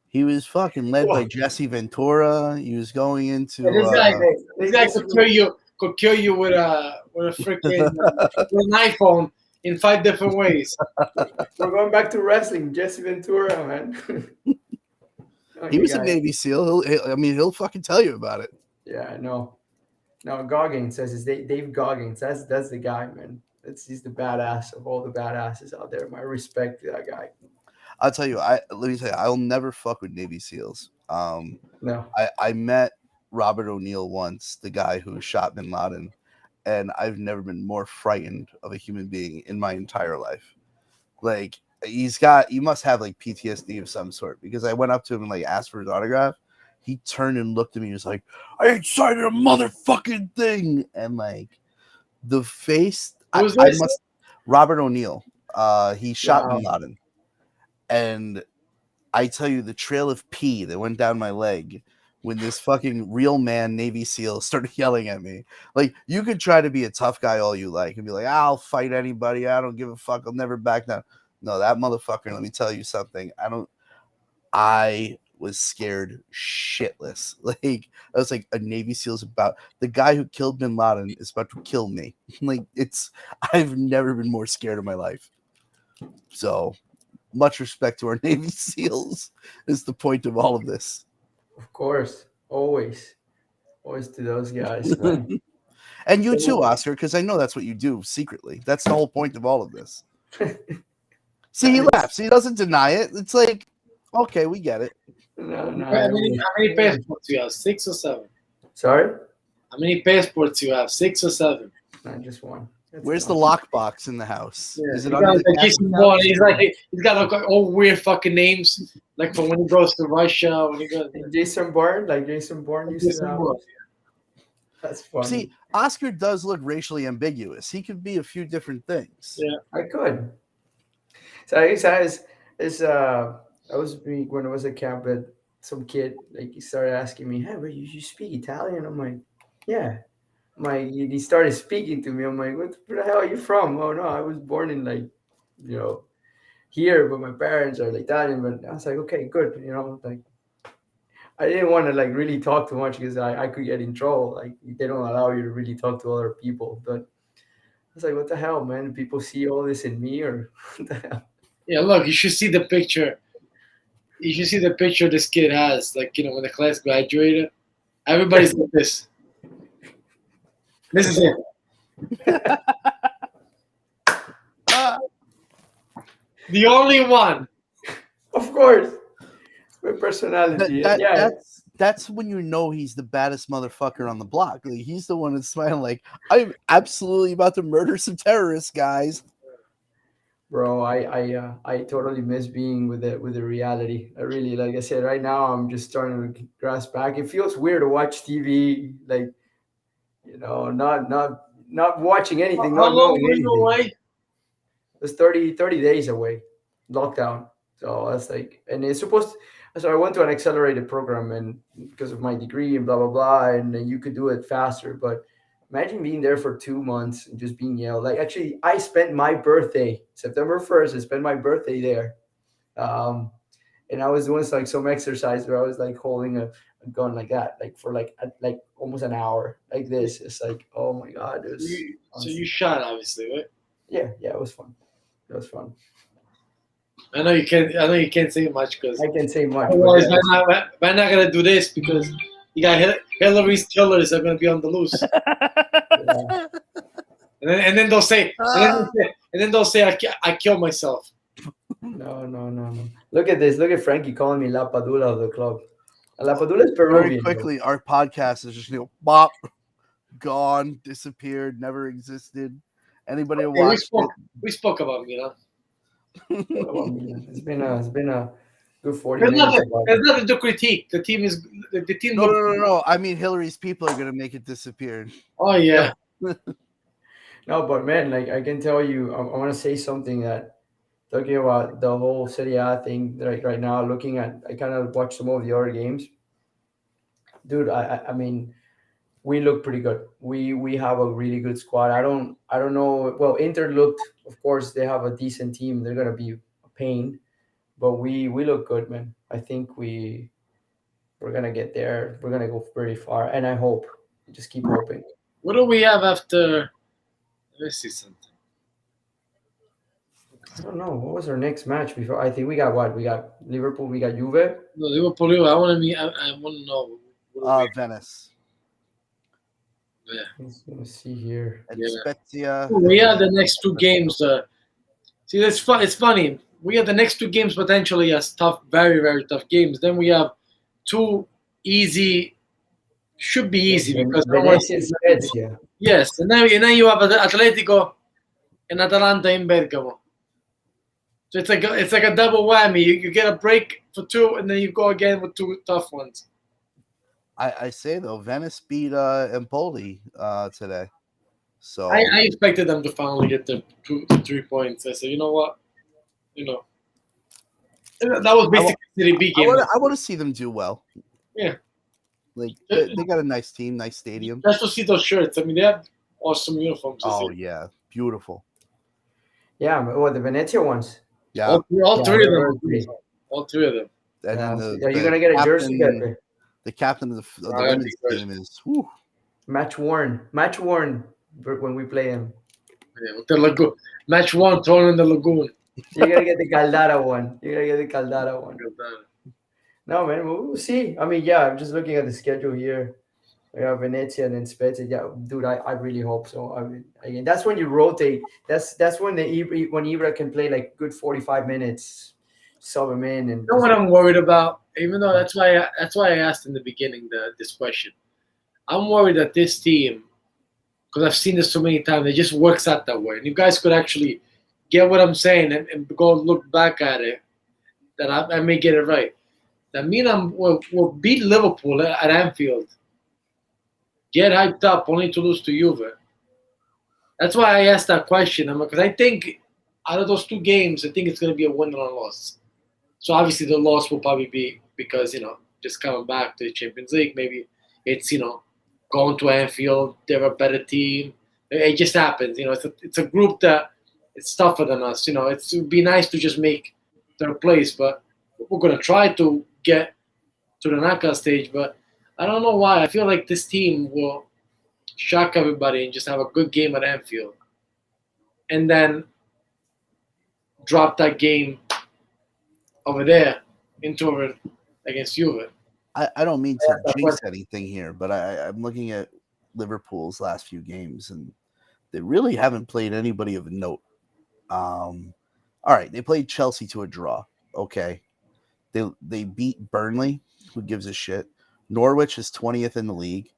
He was fucking led by Jesse Ventura. He was going And into. this guy could kill you with a freaking with an iPhone in 5 different ways. We're going back to wrestling. Jesse Ventura, man. He was a Navy SEAL. He'll fucking tell you about it. Yeah, I know. No, Goggins says it's Dave Goggins. That's the guy, man. He's the badass of all the badasses out there. My respect to that guy. I'll tell you. Let me tell you. I'll never fuck with Navy SEALs. No. I met Robert O'Neill once, the guy who shot Bin Laden, and I've never been more frightened of a human being in my entire life. Like you must have like PTSD of some sort, because I went up to him and like asked for his autograph. He turned and looked at me and was like, I ain't signing a motherfucking thing. And like the face, Robert O'Neill, he shot Bin Laden. And I tell you, the trail of pee that went down my leg when this fucking real man Navy SEAL started yelling at me. Like, you could try to be a tough guy all you like and be like, I'll fight anybody. I don't give a fuck. I'll never back down. No, that motherfucker, let me tell you something. I was scared shitless. Like, I was like, a Navy SEAL's about, the guy who killed Bin Laden is about to kill me. Like, I've never been more scared in my life. So, much respect to our Navy SEALs is the point of all of this. Of course. Always to those guys, man. And you too, Oscar, because I know that's what you do secretly. That's the whole point of all of this. See, he laughs. He doesn't deny it. It's like, okay, we get it. No, How many passports do you have? 6 or 7? Sorry? How many passports do you have? 6 or 7? Not just one. Where's the lockbox in the house? Yeah. Is it He's under the Jason casting Bourne. couch? He's got like all weird fucking names, like from when he goes to Russia. When he goes, Jason Bourne, like Jason Bourne used Jason to have. Bourne. That's funny. See, Oscar does look racially ambiguous. He could be a few different things. Yeah. I could. I was when I was at camp, but some kid like he started asking me, "Hey, but you speak Italian?" I'm like, "Yeah." He started speaking to me. I'm like, where the hell are you from? Oh no, I was born in like, you know, here, but my parents are like Italian. But I was like, okay, good. You know, like I didn't want to like really talk too much because I could get in trouble. Like they don't allow you to really talk to other people. But I was like, what the hell, man? People see all this in me, or what the hell? Yeah, look, you should see the picture. You should see the picture this kid has. Like, when the class graduated, everybody's like this. This is it. The only one. Of course, my personality. Yeah, That's when you know he's the baddest motherfucker on the block. Like, he's the one that's smiling like, I'm absolutely about to murder some terrorists, guys. bro. I totally miss being with the reality. I really, like I said, right now I'm just starting to grasp back. It feels weird to watch TV, like not watching anything, How not long knowing were you anything. away? It's 30 days away, lockdown. So that's like, and it's supposed. So I went to an accelerated program, and because of my degree and blah blah blah, and then you could do it faster. But imagine being there for 2 months and just being yelled. Like actually, I spent my birthday, September 1st. I spent my birthday there, um, and I was doing like some exercise where I was like holding a gun like that, like for like almost an hour, like this. It's like, oh my god, it was. So you shot, obviously, right? Yeah, it was fun. It was fun. I know you can't. I know you can't say much because I can say much, but otherwise yeah, we're not gonna do this because you got Hillary's killers are gonna be on the loose, yeah. and then they'll say, I kill myself. No. Look at this. Look at Frankie calling me La Padula of the club. La Padula is Very Peruvian. quickly, our podcast is just bop, gone, disappeared, never existed. Anybody who Hey, watched we spoke about Milan. it? It's been a good 40 There's minutes nothing. about There's it. nothing to critique. The team is the team. No. I mean, Hillary's people are gonna make it disappear. Oh yeah. No, but man, like I can tell you, I want to say something that talking about the whole Serie A thing right now. Looking at, I kind of watched some of the other games, dude. I mean, we look pretty good. We have a really good squad. I don't know. Well, Inter looked, of course, they have a decent team. They're gonna be a pain, but we look good, man. I think we're gonna get there. We're gonna go very far, and I hope. Just keep hoping. What do we have after? Let's see something. I don't know. What was our next match before? I think we got what? We got Liverpool. We got Juve. No, Liverpool. I want to meet. I want to know. What do Venice we, yeah. Let's see here. and Yeah. Spezia. We have the next two games. See, that's fun. It's funny. We have the next two games potentially as tough, very, very tough games. Then we have two easy. Should be easy because Venezia and Spezia. yes, and then you have Atletico and Atalanta in Bergamo. So it's like a double whammy. You get a break for two, and then you go again with two tough ones. I say though, Venice beat Empoli today, so I expected them to finally get the 3 points. I said, you know what, that was basically City B game. I want to see them do well. Yeah. Like they got a nice team, nice stadium. Just to see those shirts. I mean, they have awesome uniforms. Oh yeah, beautiful. Yeah, well, the Venezia ones. Yeah, all three of them. Great. All three of them. and Yeah. then Are you gonna get a jersey, Pepe? the captain of the that'd women's be team is. Whew. Match worn when we play them. Yeah, with the lagoon. Match one, thrown in the lagoon. You gotta get the Caldara one. No, man, we'll see. I mean, yeah, I'm just looking at the schedule here. We have Venezia and then Spezia. Yeah, dude, I really hope so. I mean, again, that's when you rotate. That's when when Ibra can play like good 45 minutes, sub him in, and You know what I'm worried about? Even though that's why I asked in the beginning this question. I'm worried that this team, because I've seen this so many times, it just works out that way. And you guys could actually get what I'm saying and go look back at it, that I may get it right. That Milan will beat Liverpool at Anfield, get hyped up only to lose to Juve. That's why I asked that question. Because I think out of those two games, I think it's going to be a win and a loss. So obviously the loss will probably be because just coming back to the Champions League. Maybe it's going to Anfield. They're a better team. It just happens. It's a group that it's tougher than us. It would be nice to just make third place, but we're going to try to get to the knockout stage. But I don't know why. I feel like this team will shock everybody and just have a good game at Anfield, and then drop that game over there into over against Juve. I don't mean to That's the jinx question. anything here, but I'm looking at Liverpool's last few games, and they really haven't played anybody of note. All right, they played Chelsea to a draw. Okay, they beat Burnley. Who gives a shit? Norwich is 20th in the league.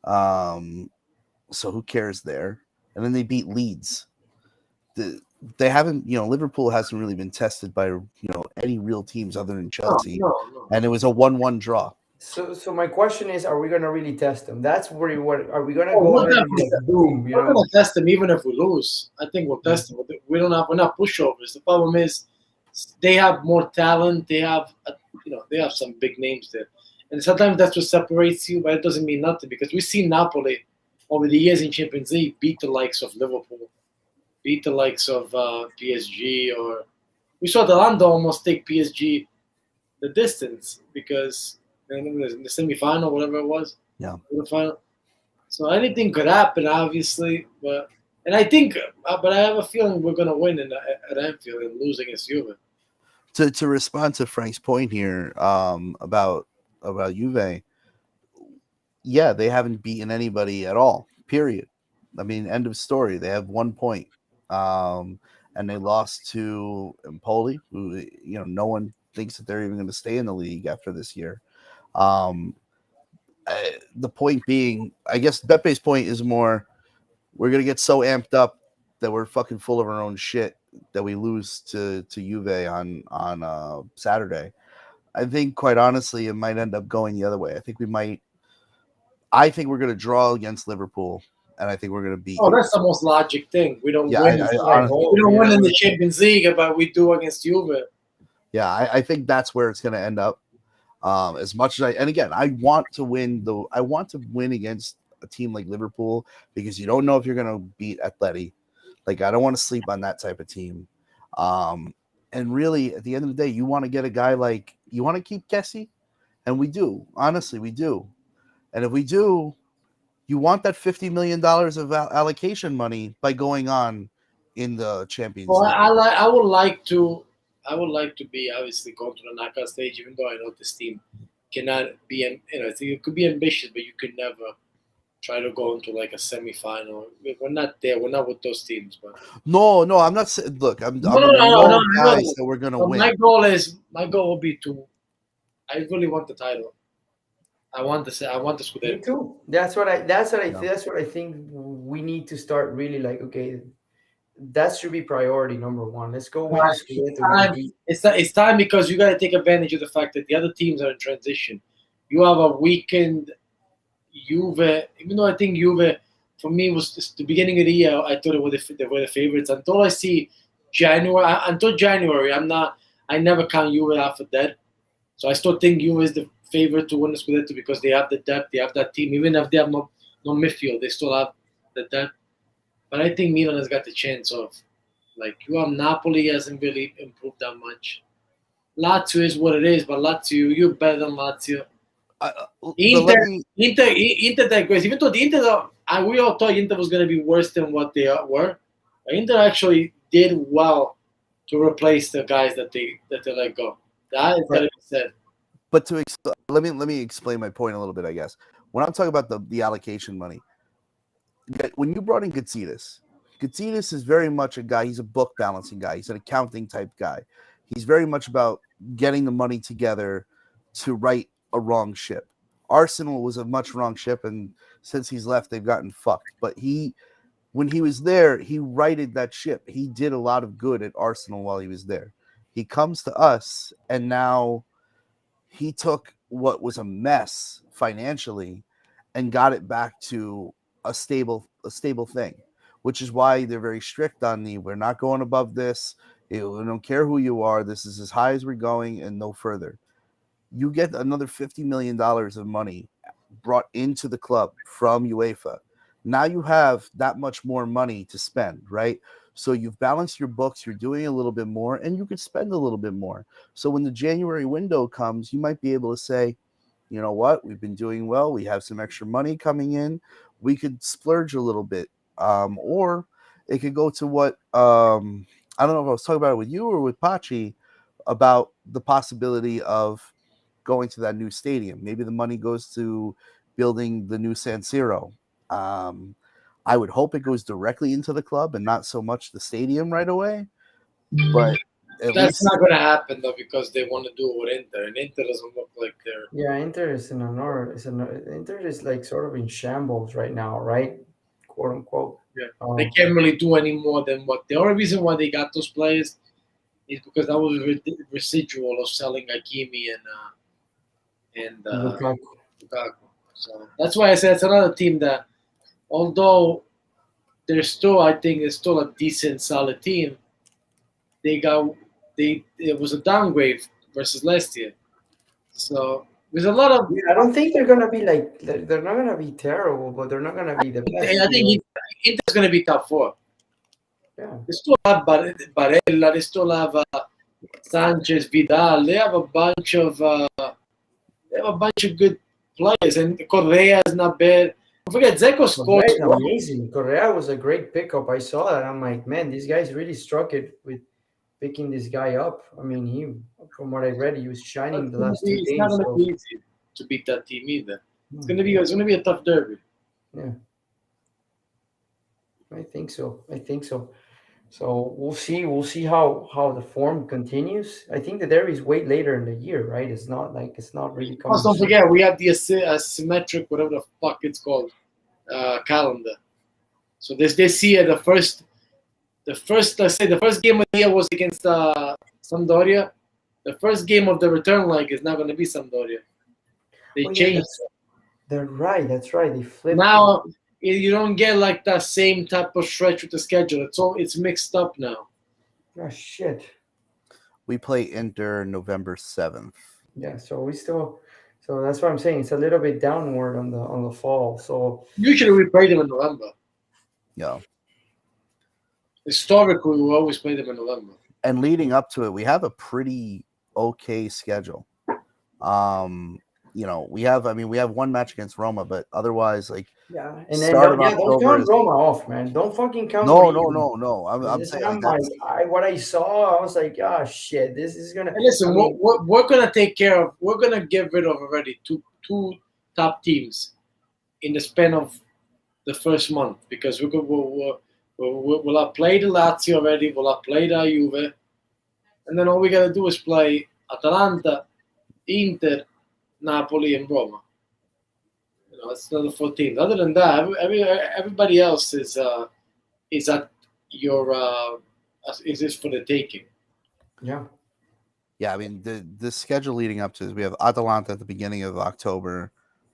So who cares there? And then they beat Leeds. They haven't, Liverpool hasn't really been tested by, any real teams other than No, Chelsea. no, no. And it was a 1-1 draw. So my question is, are we gonna really test them? That's where what are we gonna Oh, go we're there and be definitely like boom, we're gonna test them even if we lose. I think we'll test them. We're not pushovers. The problem is they have more talent. They have they have some big names there, and sometimes that's what separates you. But it doesn't mean nothing because we've seen Napoli over the years in Champions League beat the likes of Liverpool, beat the likes of PSG, or we saw Atalanta almost take PSG the distance because in the semifinal, whatever it was, Yeah. the final. So anything could happen, obviously, but and I think, but I have a feeling we're gonna win at Anfield and lose against Juve. To respond to Frank's point here, about Juve, yeah, they haven't beaten anybody at all. Period. I mean, end of story. They have 1 point, and they lost to Empoli, who no one thinks that they're even going to stay in the league after this year. Um, the point being, I guess Bepe's point is more, we're going to get so amped up that we're fucking full of our own shit that we lose to Juve on Saturday. I think, quite honestly, it might end up going the other way. I think we're going to draw against Liverpool, and I think we're going to beat Oh, you. that's the most logic thing. We don't Yeah, win. that's what I We hope. don't win Yeah, in the Champions League, but we do against Juve. yeah, I think that's where it's going to end up. As much as and again, I want to win against a team like Liverpool because you don't know if you're going to beat Atleti. Like, I don't want to sleep on that type of team. And really, at the end of the day, you want to get a guy like, you want to keep Kessie, and we do. Honestly, we do. And if we do, you want that $50 million of allocation money by going on in the Champions Well, League. I would like to be obviously going to the knockout stage, even though I know this team cannot be, it could be ambitious, but you could never try to go into like a semifinal. We're not there. We're not with those teams, but. No, I'm not saying. Look, No, I'm no, in no, no, no. no I guys know. that we're gonna But win. my goal will be to. I really want the title. I want the me Scudetto. too. Yeah. That's what I think we need to start really like. Okay, that should be priority number one. Let's go win the It's Scudetto because time. It's time because you got to take advantage of the fact that the other teams are in transition. You have a weakened Juve, even though I think Juve, for me, was just the beginning of the year. I thought they were the favorites until I see January. Until January, I'm not. I never count Juve out for that. So I still think Juve is the favorite to win the Scudetto because they have the depth, they have that team. Even if they have no midfield, they still have the depth. But I think Milan has got the chance of, like, you have Napoli hasn't really improved that much. Lazio is what it is, but Lazio, you're better than Lazio. But let Inter, me. Inter digress. Even though the Inter, we all thought Inter was going to be worse than what they were. But Inter actually did well to replace the guys that they let go. That is gotta be said. But let me explain my point a little bit. I guess when I'm talking about the allocation money, when you brought in Gazidis is very much a guy. He's a book balancing guy. He's an accounting type guy. He's very much about getting the money together to right a wrong ship. Arsenal was a much wrong ship, and since he's left, they've gotten fucked. But when he was there, he righted that ship. He did a lot of good at Arsenal while he was there. He comes to us, and now he took what was a mess financially and got it back to a stable thing. which is why they're very strict on we're not going above this. We don't care who you are. This is as high as we're going and no further. You get another $50 million of money brought into the club from UEFA. Now you have that much more money to spend, right? So you've balanced your books, you're doing a little bit more, and you could spend a little bit more. So when the January window comes, you might be able to say, you know what, we've been doing well. We have some extra money coming in. We could splurge a little bit. Or it could go to what, I don't know if I was talking about it with you or with Pachi, about the possibility of going to that new stadium. Maybe the money goes to building the new San Siro. I would hope it goes directly into the club and not so much the stadium right away. But at That's least not going to happen though because they want to do it with Inter, and Inter doesn't look like they're. Yeah, Inter is in another. Inter is like sort of in shambles right now, right? Quote unquote. Yeah, they Um, can't really do any more than what. The only reason why they got those players is because that was residual of selling Hakimi and Lukaku. Lukaku. So that's why I said it's another team that, although they're still, I think, it's still a decent, solid team. They got it was a downgrade versus last year. So there's a lot of. Yeah, I don't think they're gonna be like they're not gonna be terrible, but they're not gonna be the best. I think Inter's going to be top four. Yeah. They still have Barella. They still have Sanchez, Vidal. They have a bunch of good players, and Correa is not bad. Don't forget, Zeko scored. Correa is amazing. Correa was a great pickup. I saw that. I'm like, man, these guys really struck it with picking this guy up. I mean, from what I read, he was shining the last two It's not games. going to So, be easy to beat that team either. It's going to be a tough derby. yeah, I think so. I think so. So we'll see. We'll see how the form continues. I think the derby is way later in the year, right? It's not really coming Plus, don't soon. forget, we have the asymmetric, whatever the fuck it's called, calendar. So this year, let's say the first game of the year was against Sampdoria. The first game of the return leg is not going to be Sampdoria. They Oh, yeah, changed. they're right. That's right. They flipped. Now you don't get like that same type of stretch with the schedule. It's mixed up now. Oh shit. we play Inter November 7th. Yeah. So we still. So that's what I'm saying. It's a little bit downward on the fall. So Usually we play them in November. Yeah. Historically, we always play them in November. And leading up to it, we have a pretty okay schedule. We have one match against Roma, but otherwise, like, yeah, and then start of don't October count is- Roma off, man. Don't fucking count. no. I'm This saying I'm like, like, what I saw, I was like, oh shit, this is gonna. Hey, listen, I mean, we're gonna take care of. We're gonna get rid of already two top teams in the span of the first month because we'll have played the Lazio already. We'll have played Juve, and then all we gotta do is play Atalanta, Inter, Napoli, and Roma. That's another 4 teams. Other than that, everybody else is at your is for the taking. yeah. yeah, I mean the schedule leading up to this, we have Atalanta at the beginning of October,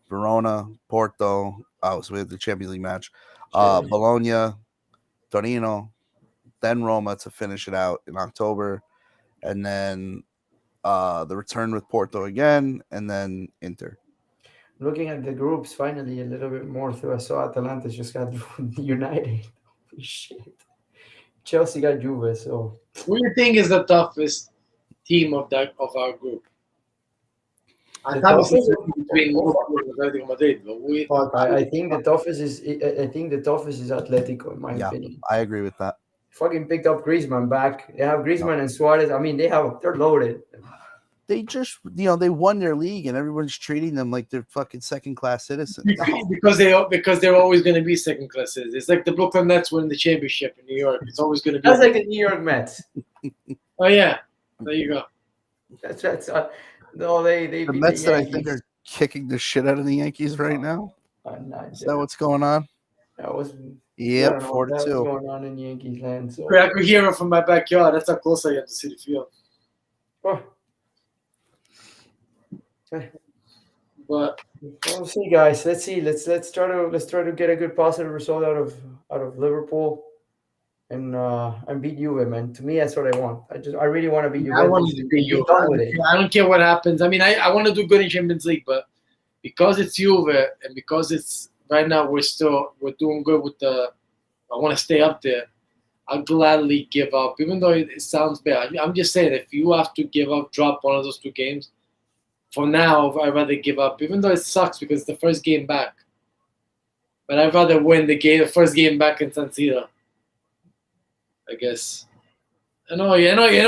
Verona, Porto. So we have the Champions League match, Bologna, Torino, then Roma to finish it out in October, and then the return with Porto again, and then Inter. Looking at the groups, finally a little bit more through. I saw Atalanta just got United. Holy shit. Chelsea got Juve. So Who do you think is the toughest team of our group? The I obviously toughest- between Liverpool and Atletico Madrid, but but I think the toughest is Atletico in my Yeah, opinion. I agree with that. Fucking picked up Griezmann back. They have Griezmann and Suarez. I mean, they're loaded. They just, they won their league, and everyone's treating them like they're fucking second-class citizens. because they're always going to be second class citizens. It's like the Brooklyn Nets winning the championship in New York. It's always going to be. That's like the New York Mets. Oh yeah, there you go. That's no, they The beat Mets the that I think Yankees. are kicking the shit out of the Yankees right now. Not Is that what's going on? That was Yep, I don't know what that was 4-2. going on in Yankees land. So I could hear it from my backyard. That's how close I am to Citi Field. oh. But We'll see, guys. Let's see. Let's try to get a good positive result out of Liverpool and beat Juve, man. To me, that's what I want. I really want to beat I wanted Juventus to and beat be Juve. done with it. I don't care what happens. I mean, I want to do good in Champions League, but because it's Juve and because it's right now we're doing good with the. I want to stay up there. I'll gladly give up, even though it sounds bad. I'm just saying, if you have to give up, drop one of those two games. For now, I'd rather give up, even though it sucks because it's the first game back. But I'd rather win the first game back in San Siro. I guess. You know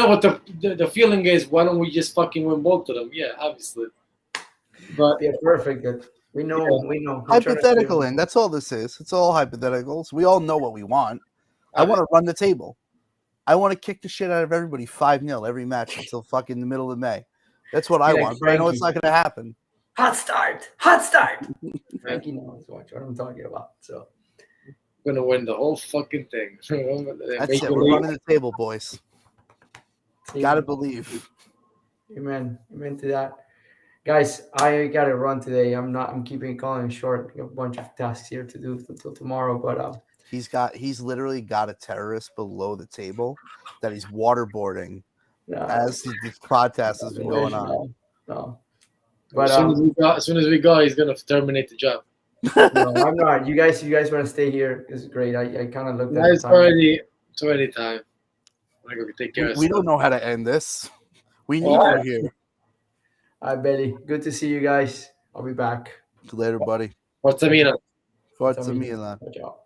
what the feeling is. Why don't we just fucking win both of them? Yeah, obviously. But Yeah, perfect. Good. We know. Yeah. We know. We're trying to Hypothetical, save- and that's all this is. It's all hypotheticals. We all know what we want. I want to run the table. I want to kick the shit out of everybody 5-0 every match until fucking the middle of May. That's what I Yeah, want. But I know it's not Frankie. going to happen. Hot start. Hot start. Frankie knows what I'm talking about. So we're gonna win the whole fucking thing. That's it. We're running the table, boys. Got to believe. Amen. Amen to that. Guys, I gotta run today. I'm keeping it calling short. A bunch of tasks here to do until tomorrow. But He's literally got a terrorist below the table that he's waterboarding no, as this podcast has been going on. No. But as soon as we go, he's gonna terminate the job. No, I'm not. You guys want to stay here? Is great. I kind of looked at the It's time. already time. I gotta take care of We stuff. don't know how to end this. We need All you here. Hi, Betty. Good to see you guys. I'll be back. Later, buddy. What's the meaning? Forza Milan. Ciao.